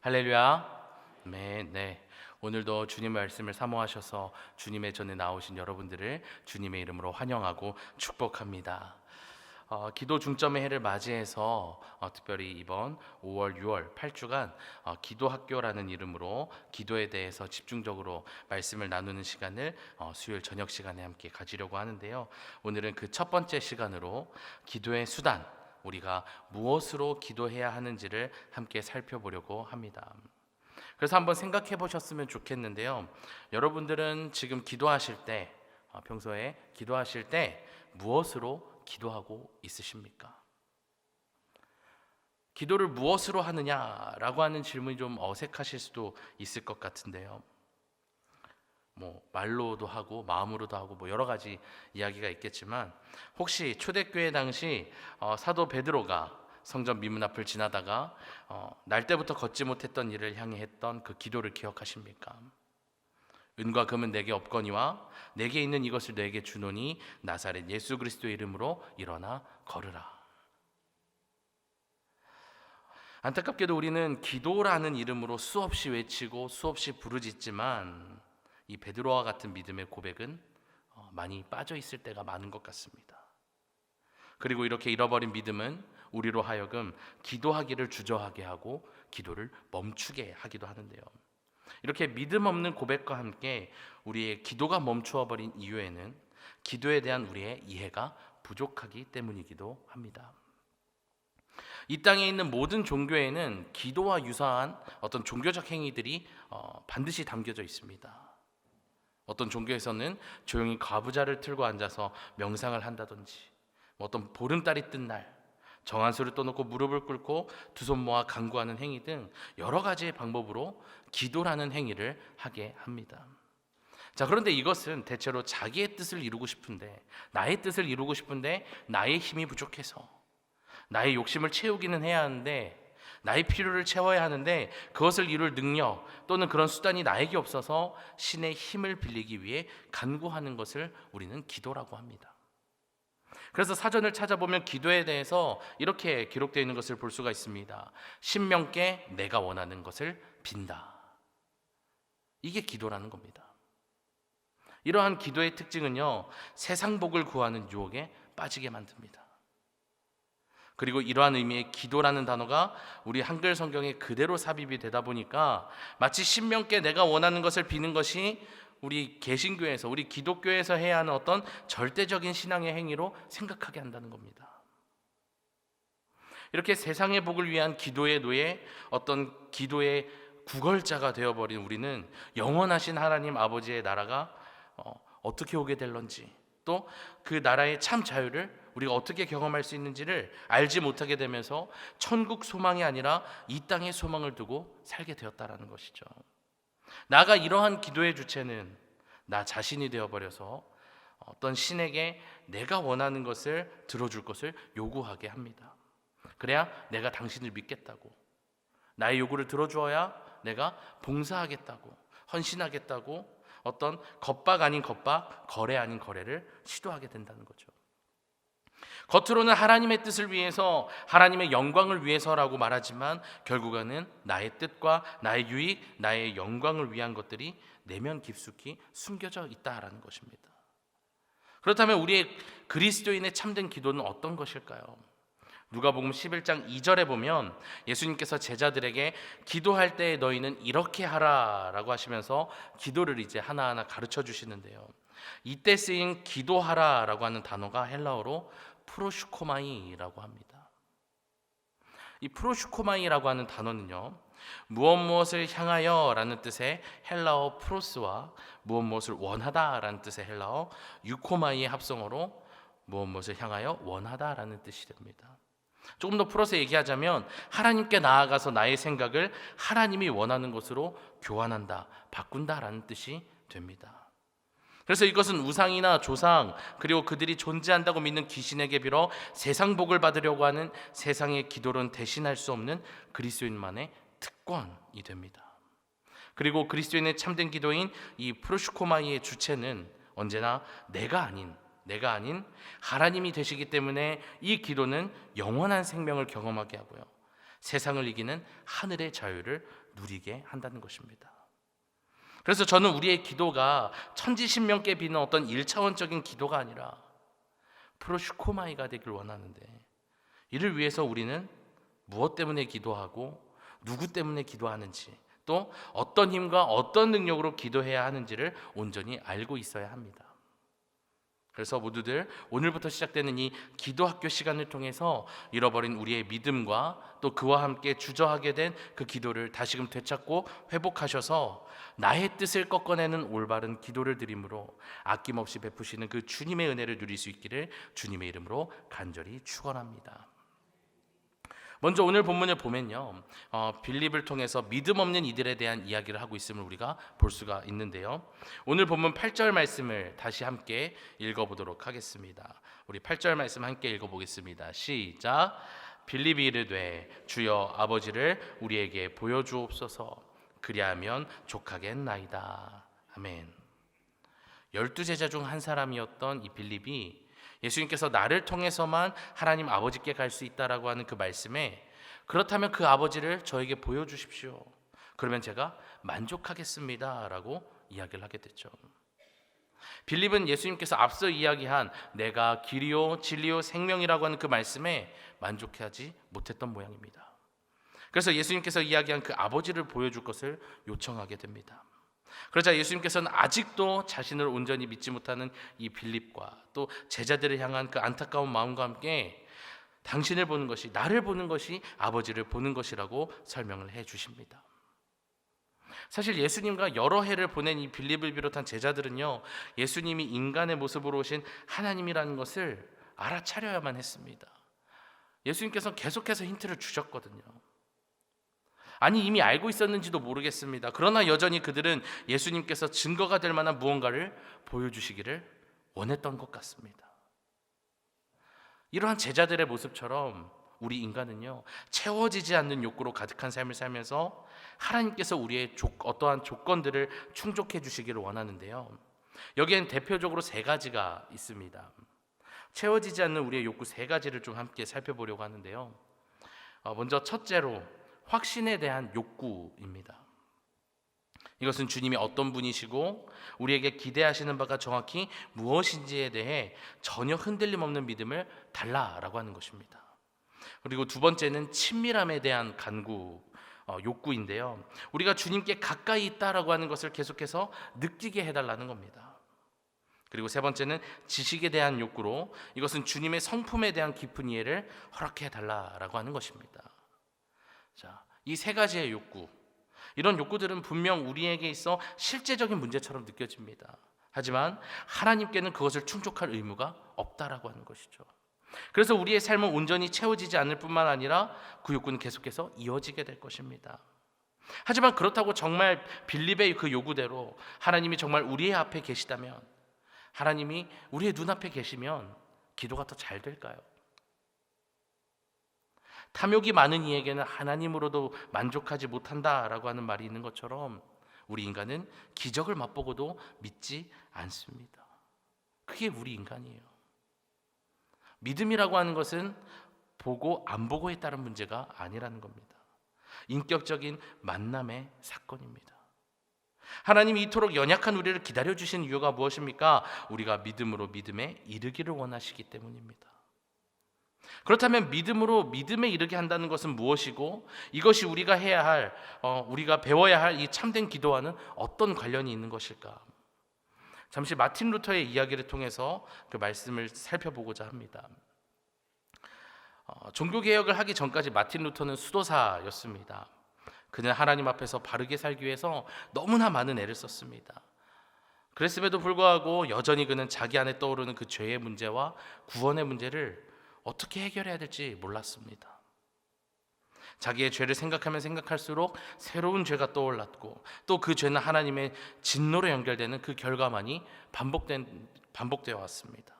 할렐루야. 네. 오늘도 주님 말씀을 사모하셔서 주님의 전에 나오신 여러분들을 주님의 이름으로 환영하고 축복합니다. 기도 중점의 해를 맞이해서 특별히 이번 5월, 6월 8주간 기도 학교라는 이름으로 기도에 대해서 집중적으로 말씀을 나누는 시간을 수요일 저녁 시간에 함께 가지려고 하는데요. 오늘은 그 첫 번째 시간으로 기도의 수단, 우리가 무엇으로 기도해야 하는지를 함께 살펴보려고 합니다. 그래서 한번 생각해 보셨으면 좋겠는데요. 여러분들은 지금 기도하실 때, 평소에 기도하실 때 무엇으로 기도하고 있으십니까? 기도를 무엇으로 하느냐라고 하는 질문이 좀 어색하실 수도 있을 것 같은데요. 말로도 하고 마음으로도 하고 여러 가지 이야기가 있겠지만, 혹시 초대교회 당시 사도 베드로가 성전 미문 앞을 지나다가 날 때부터 걷지 못했던 이를 향해 했던 그 기도를 기억하십니까? 은과 금은 내게 없거니와 내게 있는 이것을 내게 주노니 나사렛 예수 그리스도의 이름으로 일어나 걸으라. 안타깝게도 우리는 기도라는 이름으로 수없이 외치고 수없이 부르짖지만 이 베드로와 같은 믿음의 고백은 많이 빠져 있을 때가 많은 것 같습니다. 그리고 이렇게 잃어버린 믿음은 우리로 하여금 기도하기를 주저하게 하고 기도를 멈추게 하기도 하는데요. 이렇게 믿음 없는 고백과 함께 우리의 기도가 멈추어 버린 이유에는 기도에 대한 우리의 이해가 부족하기 때문이기도 합니다. 이 땅에 있는 모든 종교에는 기도와 유사한 어떤 종교적 행위들이 반드시 담겨져 있습니다. 어떤 종교에서는 조용히 과부자를 틀고 앉아서 명상을 한다든지, 어떤 보름달이 뜬 날 정한수를 떠놓고 무릎을 꿇고 두 손 모아 간구하는 행위 등 여러 가지의 방법으로 기도라는 행위를 하게 합니다. 자, 그런데 이것은 대체로 자기의 뜻을 이루고 싶은데, 나의 뜻을 이루고 싶은데 나의 힘이 부족해서, 나의 욕심을 채우기는 해야 하는데, 나의 필요를 채워야 하는데 그것을 이룰 능력 또는 그런 수단이 나에게 없어서 신의 힘을 빌리기 위해 간구하는 것을 우리는 기도라고 합니다. 그래서 사전을 찾아보면 기도에 대해서 이렇게 기록되어 있는 것을 볼 수가 있습니다. 신명께 내가 원하는 것을 빈다. 이게 기도라는 겁니다. 이러한 기도의 특징은요, 세상 복을 구하는 유혹에 빠지게 만듭니다. 그리고 이러한 의미의 기도라는 단어가 우리 한글 성경에 그대로 삽입이 되다 보니까 마치 신명께 내가 원하는 것을 비는 것이 우리 개신교에서, 우리 기독교에서 해야 하는 어떤 절대적인 신앙의 행위로 생각하게 한다는 겁니다. 이렇게 세상의 복을 위한 기도의 노예, 어떤 기도의 구걸자가 되어버린 우리는 영원하신 하나님 아버지의 나라가 어떻게 오게 될런지, 또 그 나라의 참 자유를 우리가 어떻게 경험할 수 있는지를 알지 못하게 되면서 천국 소망이 아니라 이 땅의 소망을 두고 살게 되었다라는 것이죠. 나가 이러한 기도의 주체는 나 자신이 되어버려서 어떤 신에게 내가 원하는 것을 들어줄 것을 요구하게 합니다. 그래야 내가 당신을 믿겠다고, 나의 요구를 들어주어야 내가 봉사하겠다고, 헌신하겠다고, 어떤 겁박 아닌 겁박, 거래 아닌 거래를 시도하게 된다는 거죠. 겉으로는 하나님의 뜻을 위해서, 하나님의 영광을 위해서라고 말하지만 결국에는 나의 뜻과 나의 유익, 나의 영광을 위한 것들이 내면 깊숙이 숨겨져 있다라는 것입니다. 그렇다면 우리의 그리스도인의 참된 기도는 어떤 것일까요? 누가복음 11장 2절에 보면 예수님께서 제자들에게 기도할 때 너희는 이렇게 하라라고 하시면서 기도를 이제 하나하나 가르쳐 주시는데요. 이때 쓰인 기도하라라고 하는 단어가 헬라어로 프로슈코마이라고 합니다. 이 프로슈코마이라고 하는 단어는요, 무엇을 향하여 라는 뜻의 헬라어 프로스와 무엇을 원하다 라는 뜻의 헬라어 유코마이의 합성어로 무엇을 향하여 원하다 라는 뜻이 됩니다. 조금 더 풀어서 얘기하자면 하나님께 나아가서 나의 생각을 하나님이 원하는 것으로 교환한다, 바꾼다 라는 뜻이 됩니다. 그래서 이것은 우상이나 조상, 그리고 그들이 존재한다고 믿는 귀신에게 빌어 세상 복을 받으려고 하는 세상의 기도는 대신할 수 없는 그리스도인만의 특권이 됩니다. 그리고 그리스도인의 참된 기도인 이 프로슈코마이의 주체는 언제나 내가 아닌 하나님이 되시기 때문에 이 기도는 영원한 생명을 경험하게 하고요, 세상을 이기는 하늘의 자유를 누리게 한다는 것입니다. 그래서 저는 우리의 기도가 천지신명께 비는 어떤 1차원적인 기도가 아니라 프로슈코마이가 되길 원하는데, 이를 위해서 우리는 무엇 때문에 기도하고 누구 때문에 기도하는지, 또 어떤 힘과 어떤 능력으로 기도해야 하는지를 온전히 알고 있어야 합니다. 그래서 모두들 오늘부터 시작되는 이 기도학교 시간을 통해서 잃어버린 우리의 믿음과 또 그와 함께 주저하게 된 그 기도를 다시금 되찾고 회복하셔서 나의 뜻을 꺾어내는 올바른 기도를 드림으로 아낌없이 베푸시는 그 주님의 은혜를 누릴 수 있기를 주님의 이름으로 간절히 축원합니다. 먼저 오늘 본문을 보면요, 빌립을 통해서 믿음 없는 이들에 대한 이야기를 하고 있음을 우리가 볼 수가 있는데요. 오늘 본문 8절 말씀을 다시 함께 읽어보도록 하겠습니다. 우리 8절 말씀 함께 읽어보겠습니다. 시작. 빌립이 이르되 주여 아버지를 우리에게 보여주옵소서. 그리하면 족하겠나이다. 아멘. 12제자 중 한 사람이었던 이 빌립이 예수님께서 나를 통해서만 하나님 아버지께 갈 수 있다라고 하는 그 말씀에, 그렇다면 그 아버지를 저에게 보여주십시오. 그러면 제가 만족하겠습니다 라고 이야기를 하게 됐죠. 빌립은 예수님께서 앞서 이야기한 내가 길이요 진리요 생명이라고 하는 그 말씀에 만족하지 못했던 모양입니다. 그래서 예수님께서 이야기한 그 아버지를 보여줄 것을 요청하게 됩니다. 그러자 예수님께서는 아직도 자신을 온전히 믿지 못하는 이 빌립과 또 제자들을 향한 그 안타까운 마음과 함께 당신을 보는 것이, 나를 보는 것이 아버지를 보는 것이라고 설명을 해 주십니다. 사실 예수님과 여러 해를 보낸 이 빌립을 비롯한 제자들은요, 예수님이 인간의 모습으로 오신 하나님이라는 것을 알아차려야만 했습니다. 예수님께서는 계속해서 힌트를 주셨거든요. 아니, 이미 알고 있었는지도 모르겠습니다. 그러나 여전히 그들은 예수님께서 증거가 될 만한 무언가를 보여주시기를 원했던 것 같습니다. 이러한 제자들의 모습처럼 우리 인간은요, 채워지지 않는 욕구로 가득한 삶을 살면서 하나님께서 우리의 어떠한 조건들을 충족해 주시기를 원하는데요, 여기엔 대표적으로 3가지가 있습니다. 채워지지 않는 우리의 욕구 3가지를 좀 함께 살펴보려고 하는데요, 먼저 첫째로 확신에 대한 욕구입니다. 이것은 주님이 어떤 분이시고 우리에게 기대하시는 바가 정확히 무엇인지에 대해 전혀 흔들림 없는 믿음을 달라라고 하는 것입니다. 그리고 두 번째는 친밀함에 대한 간구, 욕구인데요, 우리가 주님께 가까이 있다라고 하는 것을 계속해서 느끼게 해달라는 겁니다. 그리고 세 번째는 지식에 대한 욕구로, 이것은 주님의 성품에 대한 깊은 이해를 허락해 달라라고 하는 것입니다. 자, 이 3가지의 욕구, 이런 욕구들은 분명 우리에게 있어 실제적인 문제처럼 느껴집니다. 하지만 하나님께는 그것을 충족할 의무가 없다라고 하는 것이죠. 그래서 우리의 삶은 온전히 채워지지 않을 뿐만 아니라 그 욕구는 계속해서 이어지게 될 것입니다. 하지만 그렇다고 정말 빌립의 그 요구대로 하나님이 정말 우리의 앞에 계시다면, 하나님이 우리의 눈앞에 계시면 기도가 더 잘 될까요? 탐욕이 많은 이에게는 하나님으로도 만족하지 못한다라고 하는 말이 있는 것처럼 우리 인간은 기적을 맛보고도 믿지 않습니다. 그게 우리 인간이에요. 믿음이라고 하는 것은 보고 안 보고에 따른 문제가 아니라는 겁니다. 인격적인 만남의 사건입니다. 하나님이 이토록 연약한 우리를 기다려주신 이유가 무엇입니까? 우리가 믿음으로 믿음에 이르기를 원하시기 때문입니다. 그렇다면 믿음으로 믿음에 이르게 한다는 것은 무엇이고, 이것이 우리가 해야 할, 우리가 배워야 할 이 참된 기도와는 어떤 관련이 있는 것일까? 잠시 마틴 루터의 이야기를 통해서 그 말씀을 살펴보고자 합니다. 종교개혁을 하기 전까지 마틴 루터는 수도사였습니다. 그는 하나님 앞에서 바르게 살기 위해서 너무나 많은 애를 썼습니다. 그랬음에도 불구하고 여전히 그는 자기 안에 떠오르는 그 죄의 문제와 구원의 문제를 어떻게 해결해야 될지 몰랐습니다. 자기의 죄를 생각하면 생각할수록 새로운 죄가 떠올랐고, 또 그 죄는 하나님의 진노로 연결되는 그 결과만이 반복되어 왔습니다.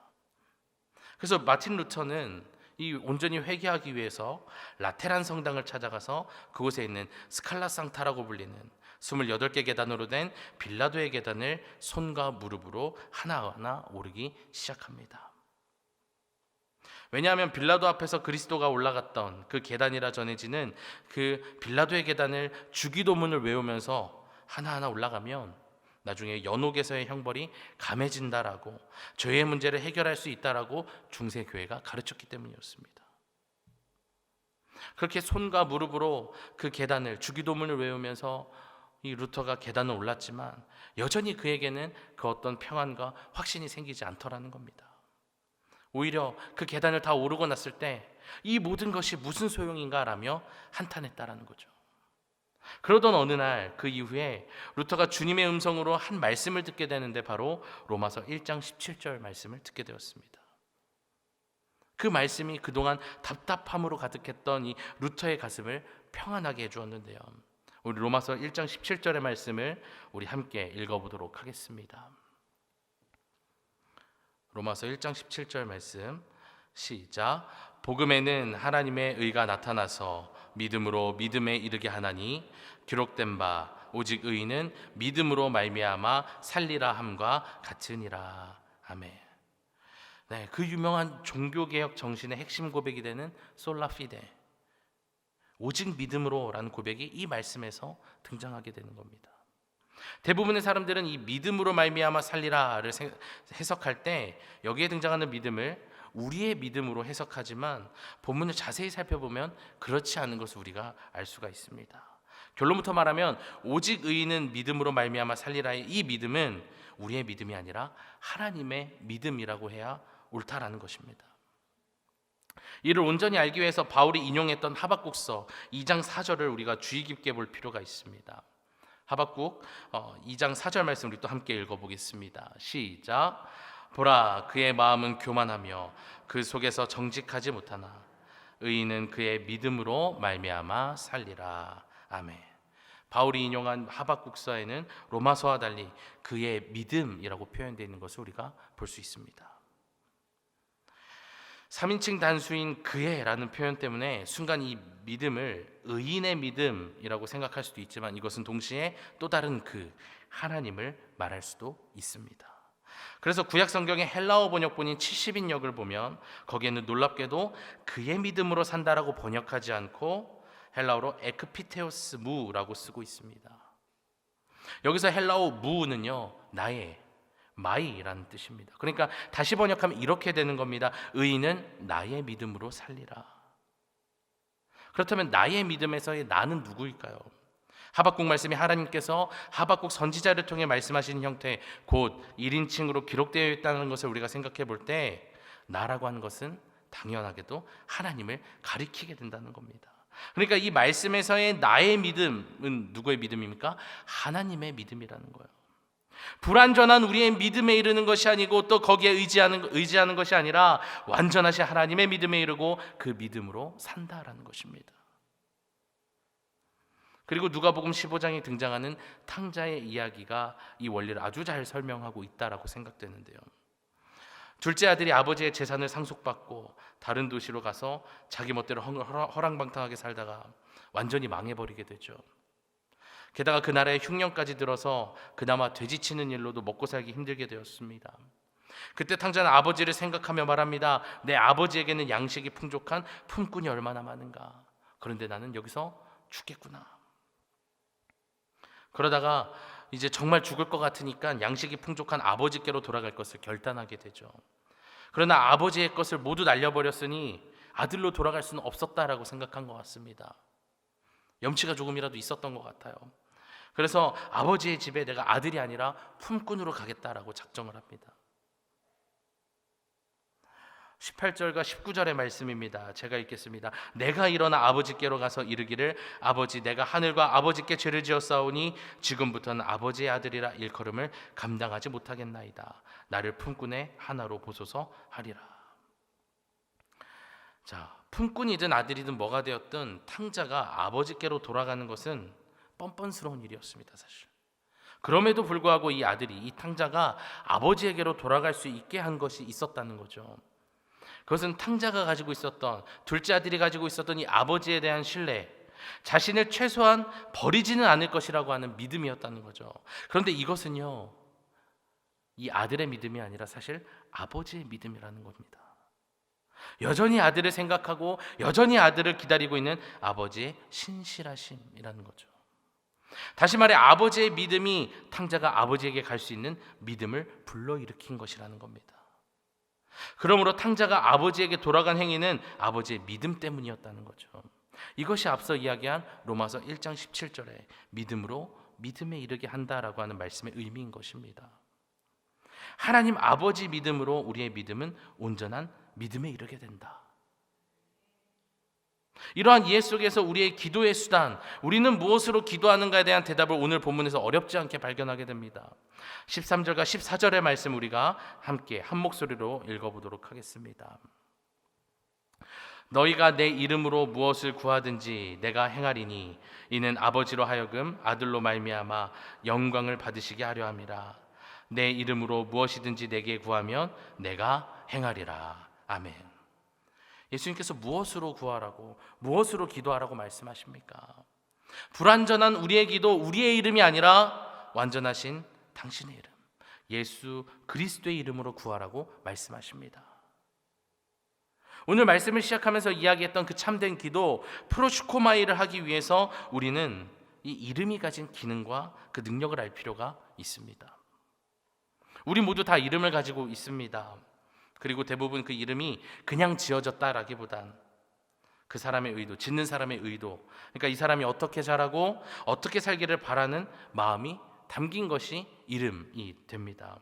그래서 마틴 루터는 이 온전히 회개하기 위해서 라테란 성당을 찾아가서 그곳에 있는 스칼라 상타라고 불리는 28개 계단으로 된 빌라도의 계단을 손과 무릎으로 하나하나 오르기 시작합니다. 왜냐하면 빌라도 앞에서 그리스도가 올라갔던 그 계단이라 전해지는 그 빌라도의 계단을 주기도문을 외우면서 하나하나 올라가면 나중에 연옥에서의 형벌이 감해진다라고, 죄의 문제를 해결할 수 있다라고 중세교회가 가르쳤기 때문이었습니다. 그렇게 손과 무릎으로 그 계단을, 주기도문을 외우면서 이 루터가 계단을 올랐지만 여전히 그에게는 그 어떤 평안과 확신이 생기지 않더라는 겁니다. 오히려 그 계단을 다 오르고 났을 때 이 모든 것이 무슨 소용인가라며 한탄했다라는 거죠. 그러던 어느 날, 그 이후에 루터가 주님의 음성으로 한 말씀을 듣게 되는데 바로 로마서 1장 17절 말씀을 듣게 되었습니다. 그 말씀이 그동안 답답함으로 가득했던 이 루터의 가슴을 평안하게 해주었는데요. 우리 로마서 1장 17절의 말씀을 우리 함께 읽어보도록 하겠습니다. 로마서 1장 17절 말씀 시작. 복음에는 하나님의 의가 나타나서 믿음으로 믿음에 이르게 하나니 기록된 바 오직 의인은 믿음으로 말미암아 살리라 함과 같으니라. 아멘. 네, 그 유명한 종교개혁 정신의 핵심 고백이 되는 솔라 피데, 오직 믿음으로라는 고백이 이 말씀에서 등장하게 되는 겁니다. 대부분의 사람들은 이 믿음으로 말미암아 살리라를 해석할 때 여기에 등장하는 믿음을 우리의 믿음으로 해석하지만 본문을 자세히 살펴보면 그렇지 않은 것을 우리가 알 수가 있습니다. 결론부터 말하면 오직 의인은 믿음으로 말미암아 살리라의 이 믿음은 우리의 믿음이 아니라 하나님의 믿음이라고 해야 옳다라는 것입니다. 이를 온전히 알기 위해서 바울이 인용했던 하박국서 2장 4절을 우리가 주의 깊게 볼 필요가 있습니다. 하박국 2장 4절 말씀 우리 또 함께 읽어보겠습니다. 시작. 보라, 그의 마음은 교만하며 그 속에서 정직하지 못하나 의인은 그의 믿음으로 말미암아 살리라. 아멘. 바울이 인용한 하박국서에는 로마서와 달리 그의 믿음이라고 표현되어 있는 것을 우리가 볼 수 있습니다. 3인칭 단수인 그의라는 표현 때문에 순간 이 믿음을 의인의 믿음이라고 생각할 수도 있지만 이것은 동시에 또 다른 그 하나님을 말할 수도 있습니다. 그래서 구약 성경의 헬라어 번역본인 70인역을 보면 거기에는 놀랍게도 그의 믿음으로 산다라고 번역하지 않고 헬라어로 에크피테오스 무라고 쓰고 있습니다. 여기서 헬라어 무는요, 나의, 마이라는 뜻입니다. 그러니까 다시 번역하면 이렇게 되는 겁니다. 의인은 나의 믿음으로 살리라. 그렇다면 나의 믿음에서의 나는 누구일까요? 하박국 말씀이 하나님께서 하박국 선지자를 통해 말씀하시는 형태, 곧 1인칭으로 기록되어 있다는 것을 우리가 생각해 볼 때 나라고 하는 것은 당연하게도 하나님을 가리키게 된다는 겁니다. 그러니까 이 말씀에서의 나의 믿음은 누구의 믿음입니까? 하나님의 믿음이라는 거예요. 불완전한 우리의 믿음에 이르는 것이 아니고 또 거기에 의지하는 것이 아니라 완전하신 하나님의 믿음에 이르고 그 믿음으로 산다라는 것입니다. 그리고 누가복음 15장에 등장하는 탕자의 이야기가 이 원리를 아주 잘 설명하고 있다라고 생각되는데요. 둘째 아들이 아버지의 재산을 상속받고 다른 도시로 가서 자기 멋대로 허랑방탕하게 살다가 완전히 망해버리게 되죠. 게다가 그 나라에 흉년까지 들어서 그나마 돼지치는 일로도 먹고 살기 힘들게 되었습니다. 그때 탕자는 아버지를 생각하며 말합니다. 내 아버지에게는 양식이 풍족한 품꾼이 얼마나 많은가. 그런데 나는 여기서 죽겠구나. 그러다가 이제 정말 죽을 것 같으니까 양식이 풍족한 아버지께로 돌아갈 것을 결단하게 되죠. 그러나 아버지의 것을 모두 날려버렸으니 아들로 돌아갈 수는 없었다라고 생각한 것 같습니다. 염치가 조금이라도 있었던 것 같아요. 그래서 아버지의 집에 내가 아들이 아니라 품꾼으로 가겠다라고 작정을 합니다. 18절과 19절의 말씀입니다. 제가 읽겠습니다. 내가 일어나 아버지께로 가서 이르기를 아버지, 내가 하늘과 아버지께 죄를 지었사오니 지금부터는 아버지의 아들이라 일컬음을 감당하지 못하겠나이다. 나를 품꾼의 하나로 보소서 하리라. 자, 품꾼이든 아들이든 뭐가 되었든 탕자가 아버지께로 돌아가는 것은 뻔뻔스러운 일이었습니다, 사실. 그럼에도 불구하고 이 아들이, 이 탕자가 아버지에게로 돌아갈 수 있게 한 것이 있었다는 거죠. 그것은 탕자가 가지고 있었던, 둘째 아들이 가지고 있었던 이 아버지에 대한 신뢰, 자신을 최소한 버리지는 않을 것이라고 하는 믿음이었다는 거죠. 그런데 이것은요, 이 아들의 믿음이 아니라 사실 아버지의 믿음이라는 겁니다. 여전히 아들을 생각하고 여전히 아들을 기다리고 있는 아버지의 신실하심이라는 거죠. 다시 말해 아버지의 믿음이 탕자가 아버지에게 갈 수 있는 믿음을 불러일으킨 것이라는 겁니다. 그러므로 탕자가 아버지에게 돌아간 행위는 아버지의 믿음 때문이었다는 거죠. 이것이 앞서 이야기한 로마서 1장 17절에 믿음으로 믿음에 이르게 한다라고 하는 말씀의 의미인 것입니다. 하나님 아버지 믿음으로 우리의 믿음은 온전한 믿음에 이르게 된다. 이러한 이해 속에서 우리의 기도의 수단, 우리는 무엇으로 기도하는가에 대한 대답을 오늘 본문에서 어렵지 않게 발견하게 됩니다. 13절과 14절의 말씀 우리가 함께 한 목소리로 읽어보도록 하겠습니다. 너희가 내 이름으로 무엇을 구하든지 내가 행하리니 이는 아버지로 하여금 아들로 말미암아 영광을 받으시게 하려 함이라. 내 이름으로 무엇이든지 내게 구하면 내가 행하리라. 아멘. 예수님께서 무엇으로 구하라고, 무엇으로 기도하라고 말씀하십니까? 불완전한 우리의 기도, 우리의 이름이 아니라 완전하신 당신의 이름, 예수 그리스도의 이름으로 구하라고 말씀하십니다. 오늘 말씀을 시작하면서 이야기했던 그 참된 기도 프로슈코마이를 하기 위해서 우리는 이 이름이 가진 기능과 그 능력을 알 필요가 있습니다. 우리 모두 다 이름을 가지고 있습니다. 그리고 대부분 그 이름이 그냥 지어졌다라기보단 그 사람의 의도, 짓는 사람의 의도, 그러니까 이 사람이 어떻게 자라고 어떻게 살기를 바라는 마음이 담긴 것이 이름이 됩니다.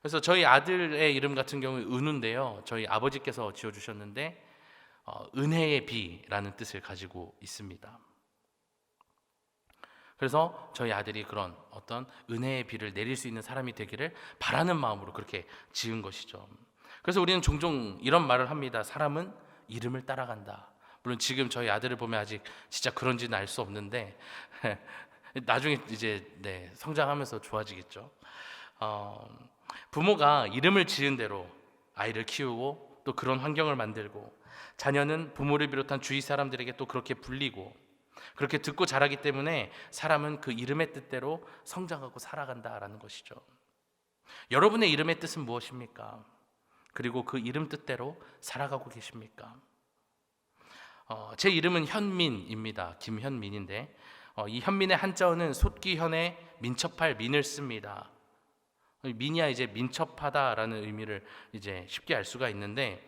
그래서 저희 아들의 이름 같은 경우에 은우인데요, 저희 아버지께서 지어주셨는데 은혜의 비라는 뜻을 가지고 있습니다. 그래서 저희 아들이 그런 어떤 은혜의 비를 내릴 수 있는 사람이 되기를 바라는 마음으로 그렇게 지은 것이죠. 그래서 우리는 종종 이런 말을 합니다. 사람은 이름을 따라간다. 물론 지금 저희 아들을 보면 아직 진짜 그런지는 알 수 없는데 나중에 이제 성장하면서 좋아지겠죠. 부모가 이름을 지은 대로 아이를 키우고 또 그런 환경을 만들고 자녀는 부모를 비롯한 주위 사람들에게 또 그렇게 불리고 그렇게 듣고 자라기 때문에 사람은 그 이름의 뜻대로 성장하고 살아간다라는 것이죠. 여러분의 이름의 뜻은 무엇입니까? 그리고 그 이름 뜻대로 살아가고 계십니까? 제 이름은 현민입니다. 김현민인데 이 현민의 한자어는 솥귀현에 민첩할 민을 씁니다. 민이야 이제 민첩하다라는 의미를 이제 쉽게 알 수가 있는데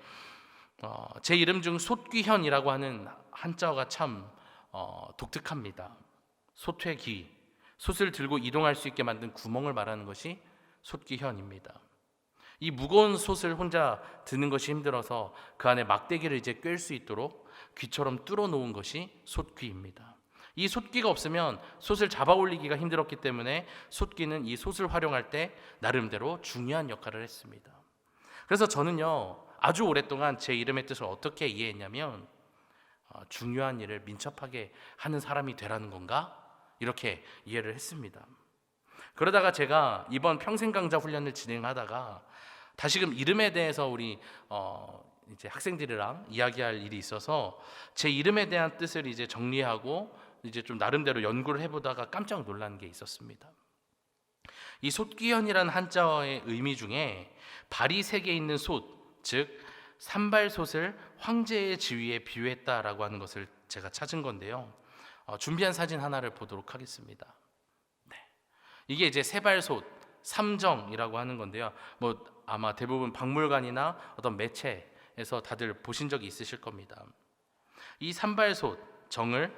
제 이름 중 솥귀현이라고 하는 한자어가 참 독특합니다. 솥회 귀, 솥을 들고 이동할 수 있게 만든 구멍을 말하는 것이 솥귀현입니다. 이 무거운 솥을 혼자 드는 것이 힘들어서 그 안에 막대기를 이제 꿰을 수 있도록 귀처럼 뚫어 놓은 것이 솥귀입니다. 이 솥귀가 없으면 솥을 잡아 올리기가 힘들었기 때문에 솥귀는 이 솥을 활용할 때 나름대로 중요한 역할을 했습니다. 그래서 저는요 아주 오랫동안 제 이름의 뜻을 어떻게 이해했냐면 중요한 일을 민첩하게 하는 사람이 되라는 건가? 이렇게 이해를 했습니다. 그러다가 제가 이번 평생 강좌 훈련을 진행하다가 다시금 이름에 대해서 우리 이제 학생들이랑 이야기할 일이 있어서 제 이름에 대한 뜻을 이제 정리하고 이제 좀 나름대로 연구를 해보다가 깜짝 놀란 게 있었습니다. 이 솥귀현이라는 한자어의 의미 중에 발이 3개 있는 솥, 즉 산발솥을 황제의 지위에 비유했다라고 하는 것을 제가 찾은 건데요. 준비한 사진 하나를 보도록 하겠습니다. 이게 이제 세발솥, 삼정이라고 하는 건데요. 뭐 아마 대부분 박물관이나 어떤 매체에서 다들 보신 적이 있으실 겁니다. 이 산발솥, 정을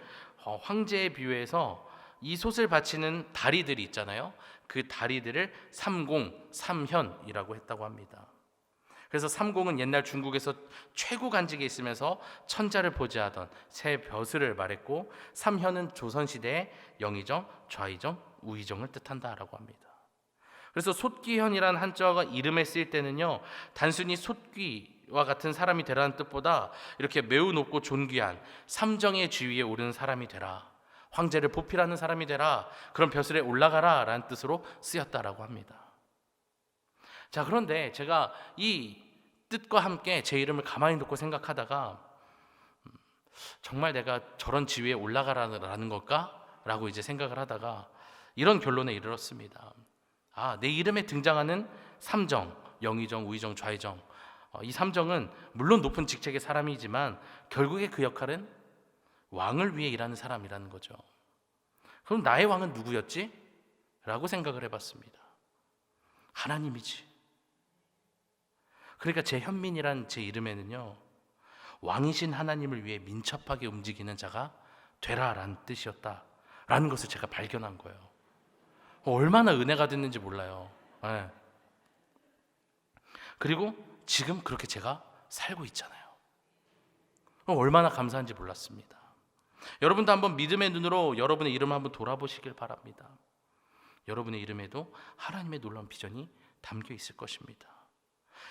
황제에 비유해서 이 솥을 받치는 다리들이 있잖아요. 그 다리들을 삼공, 삼현이라고 했다고 합니다. 그래서 삼공은 옛날 중국에서 최고 간직에 있으면서 천자를 보좌하던 새 벼슬을 말했고, 삼현은 조선시대의 영의정, 좌의정, 우의정을 뜻한다라고 합니다. 그래서 솥귀현이라는 한자어가 이름에 쓰일 때는요, 단순히 솥귀와 같은 사람이 되라는 뜻보다 이렇게 매우 높고 존귀한 삼정의 지위에 오르는 사람이 되라, 황제를 보필하는 사람이 되라, 그런 벼슬에 올라가라 라는 뜻으로 쓰였다라고 합니다. 자, 그런데 제가 이 뜻과 함께 제 이름을 가만히 놓고 생각하다가 정말 내가 저런 지위에 올라가라는 걸까? 라고 이제 생각을 하다가 이런 결론에 이르렀습니다. 내 이름에 등장하는 삼정, 영의정, 우의정, 좌의정, 이 삼정은 물론 높은 직책의 사람이지만 결국에 그 역할은 왕을 위해 일하는 사람이라는 거죠. 그럼 나의 왕은 누구였지? 라고 생각을 해봤습니다. 하나님이지. 그러니까 제 현민이란 제 이름에는요, 왕이신 하나님을 위해 민첩하게 움직이는 자가 되라라는 뜻이었다라는 것을 제가 발견한 거예요. 얼마나 은혜가 됐는지 몰라요. 네. 그리고 지금 그렇게 제가 살고 있잖아요. 얼마나 감사한지 몰랐습니다. 여러분도 한번 믿음의 눈으로 여러분의 이름을 한번 돌아보시길 바랍니다. 여러분의 이름에도 하나님의 놀라운 비전이 담겨 있을 것입니다.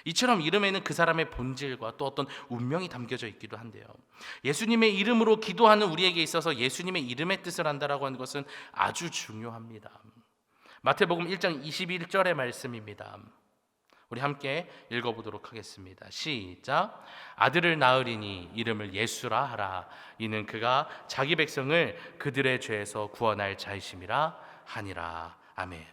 이처럼 이름에는 그 사람의 본질과 또 어떤 운명이 담겨져 있기도 한데요. 예수님의 이름으로 기도하는 우리에게 있어서 예수님의 이름의 뜻을 안다라고 하는 것은 아주 중요합니다. 마태복음 1장 21절의 말씀입니다. 우리 함께 읽어보도록 하겠습니다. 시작. 아들을 낳으리니 이름을 예수라 하라. 이는 그가 자기 백성을 그들의 죄에서 구원할 자이심이라 하니라. 아멘.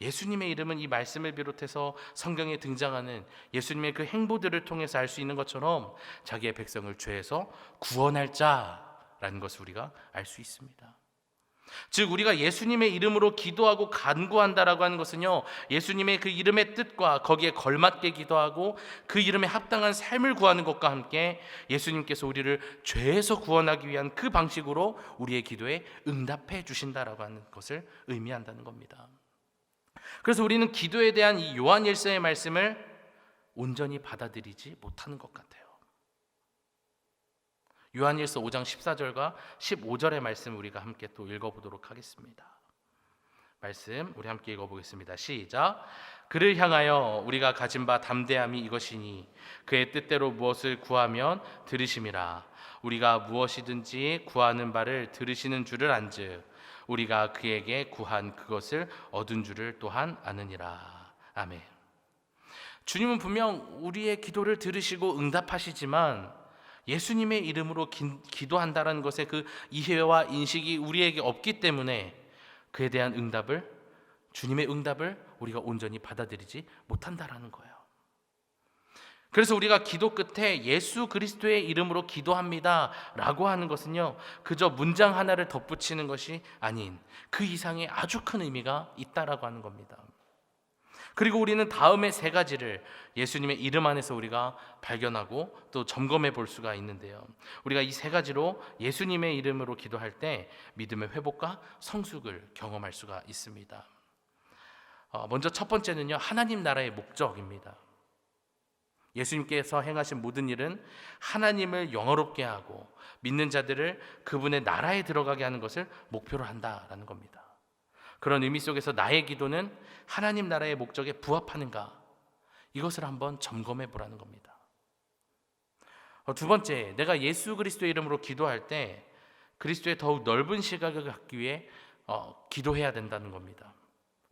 예수님의 이름은 이 말씀을 비롯해서 성경에 등장하는 예수님의 그 행보들을 통해서 알 수 있는 것처럼 자기의 백성을 죄에서 구원할 자라는 것을 우리가 알 수 있습니다. 즉 우리가 예수님의 이름으로 기도하고 간구한다라고 하는 것은요, 예수님의 그 이름의 뜻과 거기에 걸맞게 기도하고 그 이름에 합당한 삶을 구하는 것과 함께 예수님께서 우리를 죄에서 구원하기 위한 그 방식으로 우리의 기도에 응답해 주신다라고 하는 것을 의미한다는 겁니다. 그래서 우리는 기도에 대한 이 요한일서의 말씀을 온전히 받아들이지 못하는 것 같아요. 요한일서 5장 14절과 15절의 말씀 우리가 함께 또 읽어보도록 하겠습니다. 말씀 우리 함께 읽어보겠습니다. 시작. 그를 향하여 우리가 가진 바 담대함이 이것이니 그의 뜻대로 무엇을 구하면 들으심이라. 우리가 무엇이든지 구하는 바를 들으시는 줄을 안즉 우리가 그에게 구한 그것을 얻은 줄을 또한 아느니라. 아멘. 주님은 분명 우리의 기도를 들으시고 응답하시지만 예수님의 이름으로 기도한다는 것의 그 이해와 인식이 우리에게 없기 때문에 그에 대한 응답을, 주님의 응답을 우리가 온전히 받아들이지 못한다라는 거예요. 그래서 우리가 기도 끝에 예수 그리스도의 이름으로 기도합니다 라고 하는 것은요, 그저 문장 하나를 덧붙이는 것이 아닌 그 이상의 아주 큰 의미가 있다라고 하는 겁니다. 그리고 우리는 다음의 세 가지를 예수님의 이름 안에서 우리가 발견하고 또 점검해 볼 수가 있는데요. 우리가 이 세 가지로 예수님의 이름으로 기도할 때 믿음의 회복과 성숙을 경험할 수가 있습니다. 먼저 첫 번째는요, 하나님 나라의 목적입니다. 예수님께서 행하신 모든 일은 하나님을 영화롭게 하고 믿는 자들을 그분의 나라에 들어가게 하는 것을 목표로 한다라는 겁니다. 그런 의미 속에서 나의 기도는 하나님 나라의 목적에 부합하는가, 이것을 한번 점검해 보라는 겁니다. 두 번째, 내가 예수 그리스도의 이름으로 기도할 때 그리스도의 더욱 넓은 시각을 갖기 위해 기도해야 된다는 겁니다.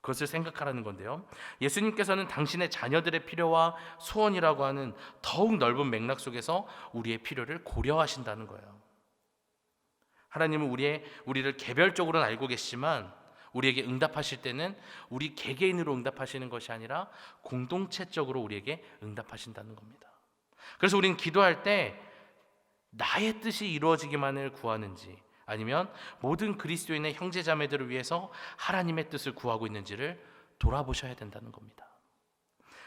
그것을 생각하라는 건데요, 예수님께서는 당신의 자녀들의 필요와 소원이라고 하는 더욱 넓은 맥락 속에서 우리의 필요를 고려하신다는 거예요. 하나님은 우리를 개별적으로는 알고 계시지만 우리에게 응답하실 때는 우리 개개인으로 응답하시는 것이 아니라 공동체적으로 우리에게 응답하신다는 겁니다. 그래서 우리는 기도할 때 나의 뜻이 이루어지기만을 구하는지 아니면 모든 그리스도인의 형제자매들을 위해서 하나님의 뜻을 구하고 있는지를 돌아보셔야 된다는 겁니다.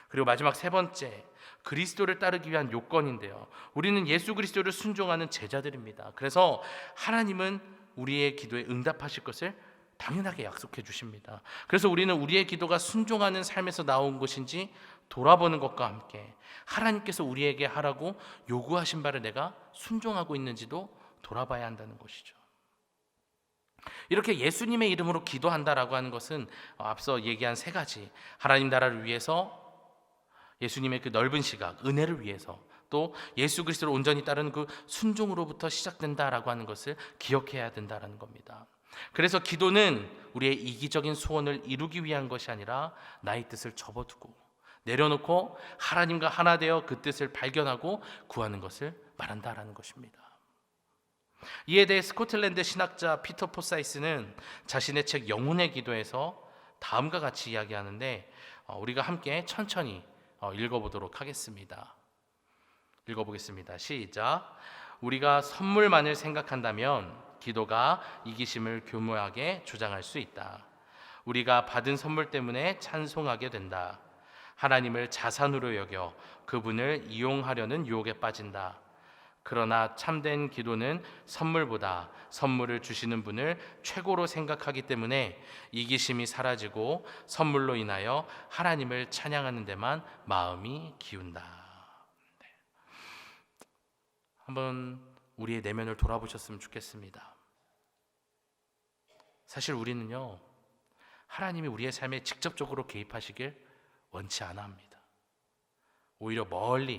그리고 마지막 세 번째, 그리스도를 따르기 위한 요건인데요, 우리는 예수 그리스도를 순종하는 제자들입니다. 그래서 하나님은 우리의 기도에 응답하실 것을 당연하게 약속해 주십니다. 그래서 우리는 우리의 기도가 순종하는 삶에서 나온 것인지 돌아보는 것과 함께 하나님께서 우리에게 하라고 요구하신 바를 내가 순종하고 있는지도 돌아봐야 한다는 것이죠. 이렇게 예수님의 이름으로 기도한다라고 하는 것은 앞서 얘기한 세 가지, 하나님 나라를 위해서, 예수님의 그 넓은 시각, 은혜를 위해서, 또 예수 그리스도를 온전히 따르는 그 순종으로부터 시작된다라고 하는 것을 기억해야 된다라는 겁니다. 그래서 기도는 우리의 이기적인 소원을 이루기 위한 것이 아니라 나의 뜻을 접어두고 내려놓고 하나님과 하나 되어 그 뜻을 발견하고 구하는 것을 말한다라는 것입니다. 이에 대해 스코틀랜드 신학자 피터 포사이스는 자신의 책 영혼의 기도에서 다음과 같이 이야기하는데 우리가 함께 천천히 읽어보도록 하겠습니다. 읽어보겠습니다. 시작. 우리가 선물만을 생각한다면 기도가 이기심을 교묘하게 주장할 수 있다. 우리가 받은 선물 때문에 찬송하게 된다. 하나님을 자산으로 여겨 그분을 이용하려는 유혹에 빠진다. 그러나 참된 기도는 선물보다 선물을 주시는 분을 최고로 생각하기 때문에 이기심이 사라지고 선물로 인하여 하나님을 찬양하는 데만 마음이 기운다. 네. 한번 우리의 내면을 돌아보셨으면 좋겠습니다. 사실 우리는요, 하나님이 우리의 삶에 직접적으로 개입하시길 원치 않아 합니다. 오히려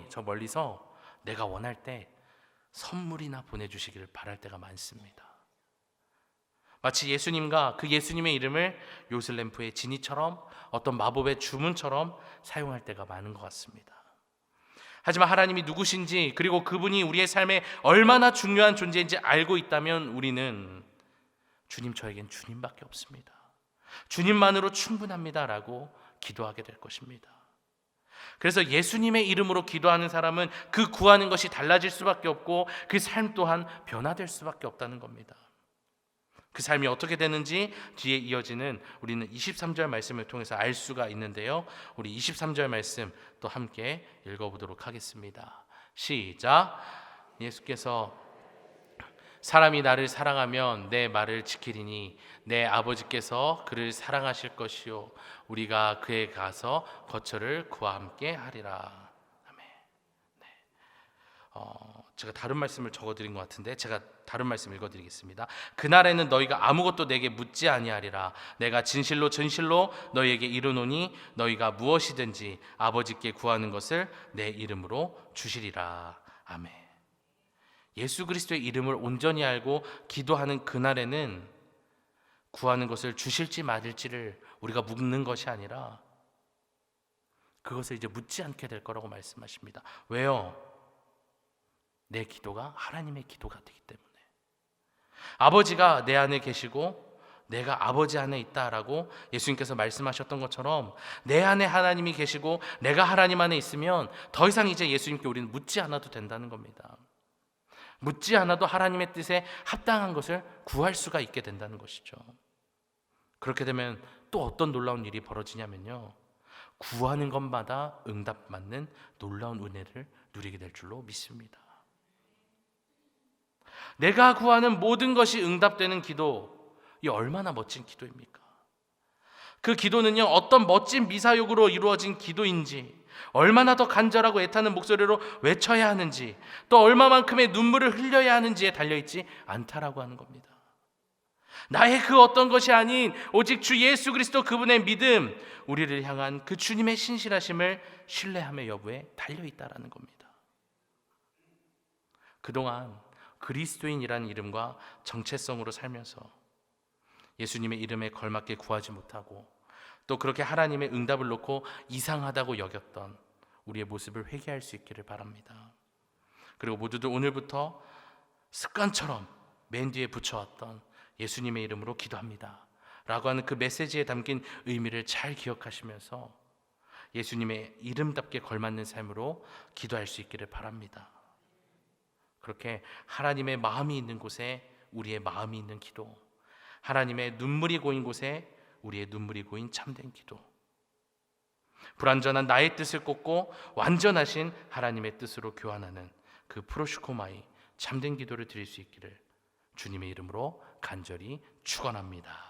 저 멀리서 내가 원할 때 선물이나 보내주시기를 바랄 때가 많습니다. 마치 예수님과 그 예수님의 이름을 요술램프의 지니처럼 어떤 마법의 주문처럼 사용할 때가 많은 것 같습니다. 하지만 하나님이 누구신지, 그리고 그분이 우리의 삶에 얼마나 중요한 존재인지 알고 있다면 우리는 주님, 저에겐 주님밖에 없습니다, 주님만으로 충분합니다 라고 기도하게 될 것입니다. 그래서 예수님의 이름으로 기도하는 사람은 그 구하는 것이 달라질 수밖에 없고 그 삶 또한 변화될 수밖에 없다는 겁니다. 그 삶이 어떻게 되는지 뒤에 이어지는 우리는 23절 말씀을 통해서 알 수가 있는데요, 우리 23절 말씀 또 함께 읽어보도록 하겠습니다. 시작. 예수께서 사람이 나를 사랑하면 내 말을 지키리니 내 아버지께서 그를 사랑하실 것이요 우리가 그에 가서 거처를 그와 함께 하리라. 아멘. 네. 제가 다른 말씀을 적어드린 것 같은데 제가 다른 말씀 읽어드리겠습니다. 그날에는 너희가 아무것도 내게 묻지 아니하리라. 내가 진실로 진실로 너희에게 이르노니 너희가 무엇이든지 아버지께 구하는 것을 내 이름으로 주시리라. 아멘. 예수 그리스도의 이름을 온전히 알고 기도하는 그날에는 구하는 것을 주실지 말일지를 우리가 묻는 것이 아니라 그것을 이제 묻지 않게 될 거라고 말씀하십니다. 왜요? 내 기도가 하나님의 기도가 되기 때문에. 아버지가 내 안에 계시고 내가 아버지 안에 있다라고 예수님께서 말씀하셨던 것처럼 내 안에 하나님이 계시고 내가 하나님 안에 있으면 더 이상 이제 예수님께 우리는 묻지 않아도 된다는 겁니다. 묻지 않아도 하나님의 뜻에 합당한 것을 구할 수가 있게 된다는 것이죠. 그렇게 되면 또 어떤 놀라운 일이 벌어지냐면요, 구하는 것마다 응답 맞는 놀라운 은혜를 누리게 될 줄로 믿습니다. 내가 구하는 모든 것이 응답되는 기도, 이 얼마나 멋진 기도입니까? 그 기도는요, 어떤 멋진 미사역으로 이루어진 기도인지, 얼마나 더 간절하고 애타는 목소리로 외쳐야 하는지, 또 얼마만큼의 눈물을 흘려야 하는지에 달려있지 않다라고 하는 겁니다. 나의 그 어떤 것이 아닌 오직 주 예수 그리스도 그분의 믿음, 우리를 향한 그 주님의 신실하심을 신뢰함의 여부에 달려있다라는 겁니다. 그동안 그리스도인이라는 이름과 정체성으로 살면서 예수님의 이름에 걸맞게 구하지 못하고 또 그렇게 하나님의 응답을 놓고 이상하다고 여겼던 우리의 모습을 회개할 수 있기를 바랍니다. 그리고 모두들 오늘부터 습관처럼 맨 뒤에 붙여왔던 예수님의 이름으로 기도합니다 라고 하는 그 메시지에 담긴 의미를 잘 기억하시면서 예수님의 이름답게 걸맞는 삶으로 기도할 수 있기를 바랍니다. 그렇게 하나님의 마음이 있는 곳에 우리의 마음이 있는 기도, 하나님의 눈물이 고인 곳에 우리의 눈물이 고인 참된 기도, 불완전한 나의 뜻을 꽂고 완전하신 하나님의 뜻으로 교환하는 그 프로슈코마이 참된 기도를 드릴 수 있기를 주님의 이름으로 간절히 축원합니다.